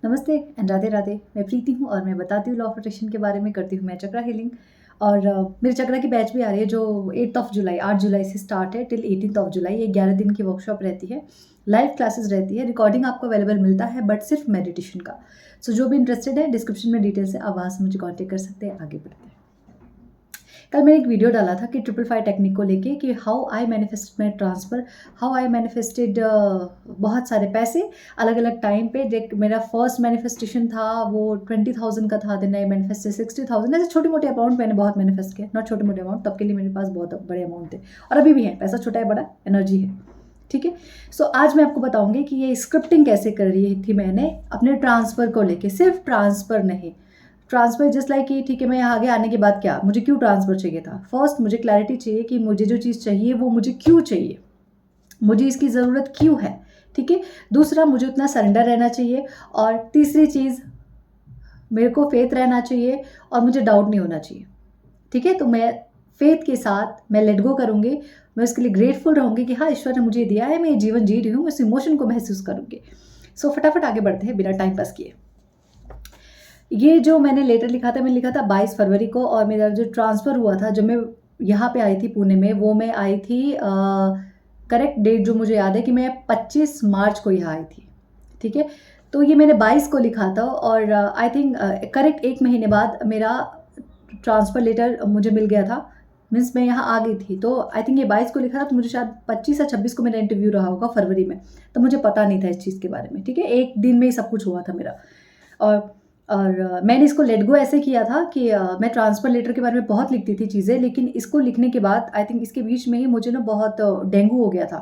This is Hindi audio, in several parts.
नमस्ते एंड राधे राधे। मैं प्रीति हूँ और मैं बताती हूँ लॉ ऑफ अट्रैक्शन के बारे में, करती हूँ मैं चक्रा हीलिंग। और मेरे चक्रा की बैच भी आ रही है जो 8 जुलाई 8 जुलाई से स्टार्ट है टिल 18 जुलाई। ये 11 दिन की वर्कशॉप रहती है, लाइव क्लासेस रहती है, रिकॉर्डिंग आपको अवेलेबल मिलता है बट सिर्फ मेडिटेशन का। सो जो भी इंटरेस्टेड है डिस्क्रिप्शन में डिटेल्स है, आप वहाँ से मुझे कॉन्टेक्ट कर सकते हैं। आगे बढ़ते हैं। कल मैंने एक वीडियो डाला था कि 555 टेक्निक को लेके कि how I manifest my transfer, how I manifested बहुत सारे पैसे अलग अलग टाइम पे। देख, मेरा फर्स्ट मैनिफेस्टेशन था वो 20,000 का था, देन आई मैनिफेस्टेड 60,000। ऐसे छोटे मोटे अमाउंट मैंने बहुत मैनिफेस्ट किया, नॉट छोटे मोटे अमाउंट, तब के लिए मेरे पास बहुत बड़े अमाउंट थे और अभी भी है। पैसा छोटा है बड़ा, एनर्जी है, ठीक है। सो आज मैं आपको बताऊंगी कि ये स्क्रिप्टिंग कैसे कर रही थी मैंने अपने ट्रांसफ़र को लेके। सिर्फ ट्रांसफ़र नहीं, ट्रांसफ़र जस्ट लाइक कि ठीक है, मैं यहाँ आगे आने के बाद क्या मुझे क्यों ट्रांसफ़र चाहिए था। फर्स्ट मुझे क्लैरिटी चाहिए कि मुझे जो चीज़ चाहिए वो मुझे क्यों चाहिए, मुझे इसकी ज़रूरत क्यों है, ठीक है। दूसरा, मुझे उतना सरेंडर रहना चाहिए। और तीसरी चीज़, मेरे को फेथ रहना चाहिए और मुझे डाउट नहीं होना चाहिए, ठीक है। तो मैं फेथ के साथ मैं लेट गो करूँगी, मैं उसके लिए ग्रेटफुल रहूँगी कि हाँ, ईश्वर ने मुझे दिया है, मैं ये जीवन जी रही हूँ, उस इमोशन को महसूस करूँगी। सो फटाफट आगे बढ़ते हैं बिना टाइम पास किए। ये जो मैंने लेटर लिखा था, मैंने लिखा था 22 फरवरी को, और मेरा जो ट्रांसफ़र हुआ था जब मैं यहाँ पे आई थी पुणे में, वो मैं आई थी करेक्ट डेट जो मुझे याद है कि मैं 25 मार्च को यहाँ आई थी, ठीक है। तो ये मैंने 22 को लिखा था और आई थिंक करेक्ट 1 महीने बाद मेरा ट्रांसफ़र लेटर मुझे मिल गया था। मीन्स मैं यहाँ आ गई थी, तो आई थिंक ये 22 को लिखा था, तो मुझे शायद 25 या 26 को मेरा इंटरव्यू रहा होगा फरवरी में। तो मुझे पता नहीं था इस चीज़ के बारे में, ठीक है। एक दिन में ही सब कुछ हुआ था मेरा। मैंने इसको लेट गो ऐसे किया था कि मैं ट्रांसफ़र लेटर के बारे में बहुत लिखती थी चीज़ें, लेकिन इसको लिखने के बाद आई थिंक इसके बीच में ही मुझे ना बहुत डेंगू हो गया था।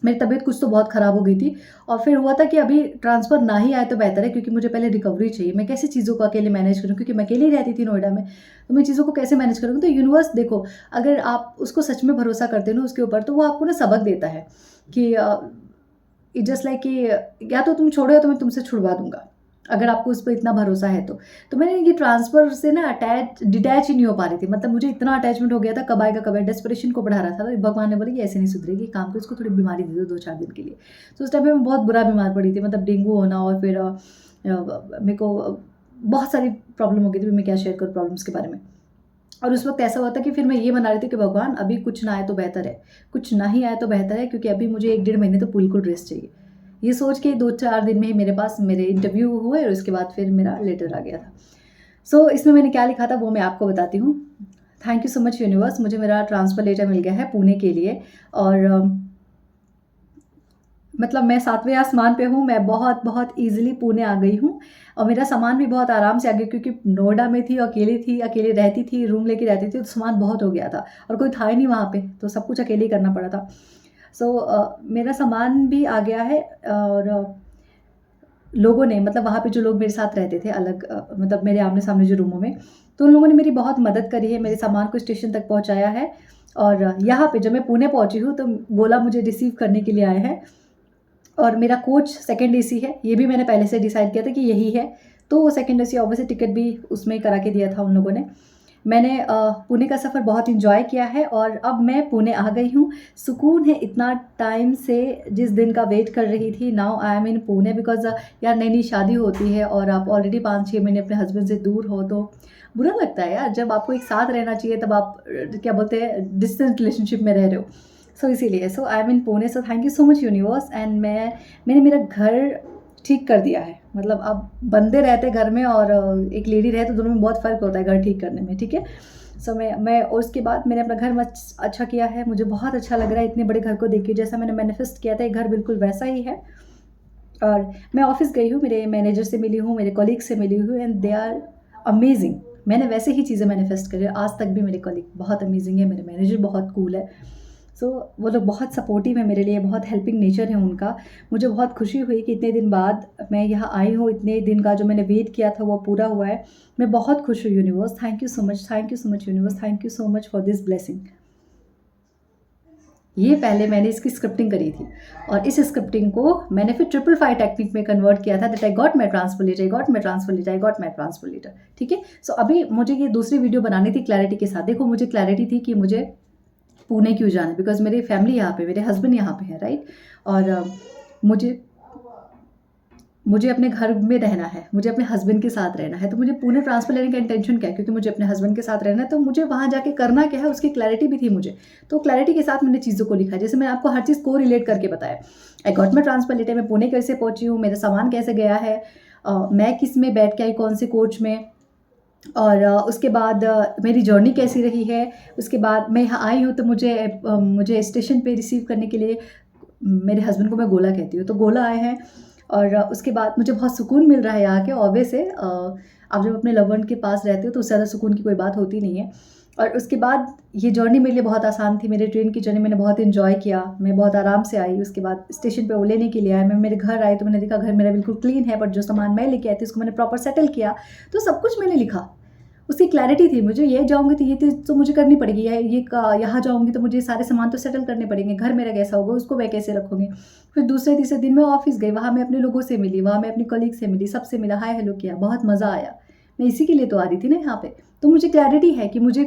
मेरी तबीयत कुछ तो बहुत ख़राब हो गई थी और फिर हुआ था कि अभी ट्रांसफ़र ना ही आए तो बेहतर है, क्योंकि मुझे पहले रिकवरी चाहिए। मैं कैसे चीज़ों को अकेले मैनेज करूँ, क्योंकि मैं अकेली ही रहती थी नोएडा में, तो मैं चीज़ों को कैसे मैनेज करूँगी। तो यूनिवर्स देखो, अगर आप उसको सच में भरोसा करते हो ना उसके ऊपर, तो वो आपको ना सबक देता है कि इट जस्ट लाइक कि या तो तुम छोड़ो या तो मैं तुमसे छुड़वा दूँगा, अगर आपको उस पर इतना भरोसा है तो। तो मैंने ये ट्रांसफ़र से ना डिटैच ही नहीं हो पा रही थी, मतलब मुझे इतना अटैचमेंट हो गया था, कब आएगा कब आएगा, डेस्परेशन को बढ़ा रहा था। तो भगवान ने बोला कि ऐसे नहीं सुधरेगी, काम को इसको थोड़ी बीमारी दे दो 2-4 दिन के लिए। तो उस टाइम पे मैं बहुत बुरा बीमार पड़ी थी, मतलब डेंगू होना और फिर मेरे को बहुत सारी प्रॉब्लम हो गई थी। मैं क्या शेयर करूँ प्रॉब्लम्स के बारे में। और उस वक़्त ऐसा हुआ था कि फिर मैं ये मना रही थी कि भगवान अभी कुछ ना आए तो बेहतर है, कुछ ना ही आए तो बेहतर है, क्योंकि अभी मुझे 1 डेढ़ महीने तो बिल्कुल रेस्ट चाहिए। ये सोच के 2-4 दिन में ही मेरे पास मेरे इंटरव्यू हुए और उसके बाद फिर मेरा लेटर आ गया था। सो इसमें मैंने क्या लिखा था वो मैं आपको बताती हूँ। Thank you so much universe, मुझे मेरा ट्रांसफ़र लेटर मिल गया है पुणे के लिए। और मतलब मैं 7वें आसमान पे हूँ, मैं बहुत-बहुत ईज़िली पुणे आ गई हूँ और मेरा सामान भी बहुत आराम से आ गया, क्योंकि नोएडा में थी, अकेले रहती थी, रूम लेके रहती थी, तो सामान बहुत हो गया था और कोई था ही नहीं वहाँ पे, तो सब कुछ अकेले ही करना पड़ा था। सो मेरा सामान भी आ गया है और लोगों ने, मतलब वहाँ पे जो लोग मेरे साथ रहते थे अलग मतलब मेरे आमने-सामने जो रूमों में, तो उन लोगों ने मेरी बहुत मदद करी है, मेरे सामान को स्टेशन तक पहुँचाया है। और यहाँ पे जब मैं पुणे पहुँची हूँ, तो गोला मुझे रिसीव करने के लिए आए हैं। और मेरा कोच सेकंड एसी है, ये भी मैंने पहले से डिसाइड किया था कि यही है, तो वो सेकंड एसी ऑब्वियसली टिकट भी उसमें ही करा के दिया था उन लोगों ने। मैंने पुणे का सफ़र बहुत एन्जॉय किया है और अब मैं पुणे आ गई हूँ। सुकून है, इतना टाइम से जिस दिन का वेट कर रही थी, now I am in Pune because यार नई-नई शादी होती है और आप ऑलरेडी 5-6 महीने अपने हस्बैंड से दूर हो, तो बुरा लगता है यार, जब आपको एक साथ रहना चाहिए तब आप क्या बोलते हैं डिस्टेंस रिलेशनशिप में रह रहे हो। सो इसीलिए so I am in Pune. So thank you so much universe. And मैंने मेरा घर ठीक कर दिया है, मतलब अब बंदे रहते घर में और एक लेडी रहे तो दोनों में बहुत फ़र्क होता है घर ठीक करने में, ठीक है। सो मैं और उसके बाद मैंने अपना घर अच्छा किया है, मुझे बहुत अच्छा लग रहा है इतने बड़े घर को देख के, जैसा मैंने मैनिफेस्ट किया था ये घर बिल्कुल वैसा ही है। और मैं ऑफ़िस गई हूँ, मेरे मैनेजर से मिली हूँ, मेरे कलीग से मिली हूँ एंड दे आर अमेज़िंग। मैंने वैसे ही चीज़ें मैनिफेस्ट करी है, आज तक भी मेरे कलीग बहुत अमेज़िंग है, मेरे मैनेजर बहुत कूल है। सो वो लोग बहुत सपोर्टिव है मेरे लिए, बहुत हेल्पिंग नेचर है उनका। मुझे बहुत खुशी हुई कि इतने दिन बाद मैं यहाँ आई हूँ, इतने दिन का जो मैंने वेट किया था वो पूरा हुआ है। मैं बहुत खुश हूँ universe, thank you so much universe, thank you so much for this blessing. ये पहले मैंने इसकी स्क्रिप्टिंग करी थी और इस स्क्रिप्टिंग को मैंने फिर 555 टेक्निक में कन्वर्ट किया था, that I got my transfer letter, I got my transfer letter, I got my transfer letter, ठीक है। सो अभी मुझे ये दूसरी वीडियो बनानी थी क्लैरिटी के साथ। देखो, मुझे क्लैरिटी थी कि मुझे पुणे क्यों जाना है, बिकॉज़ मेरी फैमिली यहाँ पे, मेरे हस्बैंड यहाँ पे हैं, राइट। और मुझे मुझे अपने घर में रहना है, मुझे अपने हस्बैंड के साथ रहना है, तो मुझे पुणे ट्रांसफ़र लेने का इंटेंशन क्या है, क्योंकि मुझे अपने हस्बैंड के साथ रहना है, तो मुझे वहाँ जाके करना क्या है उसकी क्लैरिटी भी थी मुझे। तो क्लैरिटी के साथ मैंने चीज़ों को लिखा, जैसे मैंने आपको हर चीज़ को रिलेट करके बताया। I got my transfer letter, मैं पुणे कैसे पहुँची हूँ, मेरा सामान कैसे गया है, मैं किस में बैठ के आई, कौन से कोच में, और उसके बाद मेरी जर्नी कैसी रही है। उसके बाद मैं यहाँ आई हूँ, तो मुझे स्टेशन पे रिसीव करने के लिए मेरे हस्बैंड को मैं गोला कहती हूँ, तो गोला आए हैं। और उसके बाद मुझे बहुत सुकून मिल रहा है यहाँ के, ऑब्वियस है। आप जब अपने लव वन के पास रहते हो तो उससे ज़्यादा सुकून की कोई बात होती नहीं है। और उसके बाद ये जर्नी मेरे लिए बहुत आसान थी, मेरे ट्रेन की जर्नी मैंने बहुत एन्जॉय किया, मैं बहुत आराम से आई। उसके बाद स्टेशन पे वो लेने के लिए आए, मैं मेरे घर आई तो मैंने देखा घर मेरा बिल्कुल क्लीन है, बट जो सामान मैं लेके आई थी उसको मैंने प्रॉपर सेटल किया। तो सब कुछ मैंने लिखा, उसकी क्लैरिटी थी, मुझे ये जाऊँगी तो ये चीज़ तो मुझे करनी पड़ेगी, यहाँ जाऊँगी तो मुझे सारे सामान तो सेटल करने पड़ेंगे, घर मेरा कैसा होगा उसको मैं कैसे रखूँगी। फिर दूसरे तीसरे दिन मैं ऑफ़िस गई, वहाँ मैं अपने लोगों से मिली, वहाँ मैं अपनी कलीग से मिली, सबसे मिला, हाय हेलो किया, बहुत मज़ा आया। मैं इसी के लिए तो आ रही थी ना यहाँ पे। तो मुझे क्लैरिटी है कि मुझे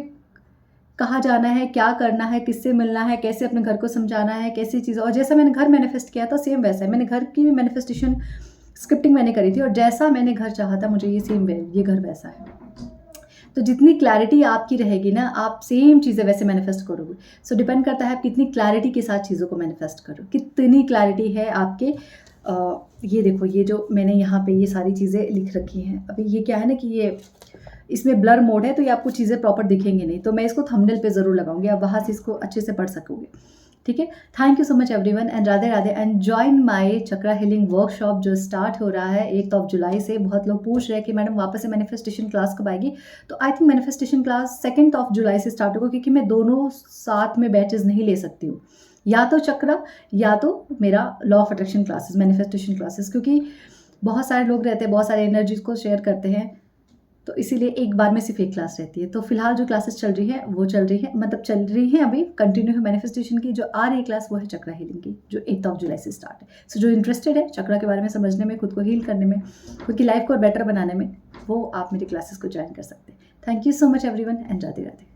कहाँ जाना है, क्या करना है, किससे मिलना है, कैसे अपने घर को समझाना है, कैसी चीज़। और जैसा मैंने घर मैनिफेस्ट किया था सेम वैसा है, मैंने घर की भी मैनिफेस्टेशन स्क्रिप्टिंग मैंने करी थी, और जैसा मैंने घर चाहा था मुझे ये घर वैसा है। तो जितनी क्लैरिटी आपकी रहेगी ना, आप सेम चीज़ें वैसे मैनिफेस्ट करोगे। सो डिपेंड करता है आप कितनी क्लैरिटी के साथ चीज़ों को मैनिफेस्ट करो, कितनी क्लैरिटी है आपके। ये देखो, ये जो मैंने यहाँ पे ये सारी चीज़ें लिख रखी हैं, अभी ये क्या है ना कि ये इसमें ब्लर मोड है, तो ये आपको चीज़ें प्रॉपर दिखेंगे नहीं, तो मैं इसको थंबनेल पे ज़रूर लगाऊंगी, आप वहाँ से इसको अच्छे से पढ़ सकोगे। ठीक है, thank you so much everyone, and Radhe Radhe, and join my chakra healing workshop जो स्टार्ट हो रहा है 8 जुलाई से। बहुत लोग पूछ रहे हैं कि मैडम वापस से मैनिफेस्टेशन क्लास कब आएगी, तो आई थिंक मैनिफेस्टेशन क्लास 2 जुलाई से स्टार्ट होगा, क्योंकि मैं दोनों साथ में बैचेज नहीं ले सकती हूँ, या तो चक्रा या तो मेरा law of attraction classes, manifestation classes, क्योंकि बहुत सारे लोग रहते हैं, बहुत सारे एनर्जीज को शेयर करते हैं, तो इसीलिए एक बार में सिर्फ एक क्लास रहती है। तो फिलहाल जो क्लासेस चल रही है वो चल रही है, मतलब चल रही है अभी कंटिन्यू है। मैनिफेस्टेशन की जो आ रही क्लास वो है चक्रा हीलिंग की, जो 8 जुलाई से स्टार्ट है। सो जो इंटरेस्टेड है चक्रा के बारे में समझने में, खुद को हील करने में, खुद की लाइफ को बेटर बनाने में, वो आप मेरी क्लासेस को ज्वाइन कर सकते हैं। Thank you so much everyone, and Radhe Radhe.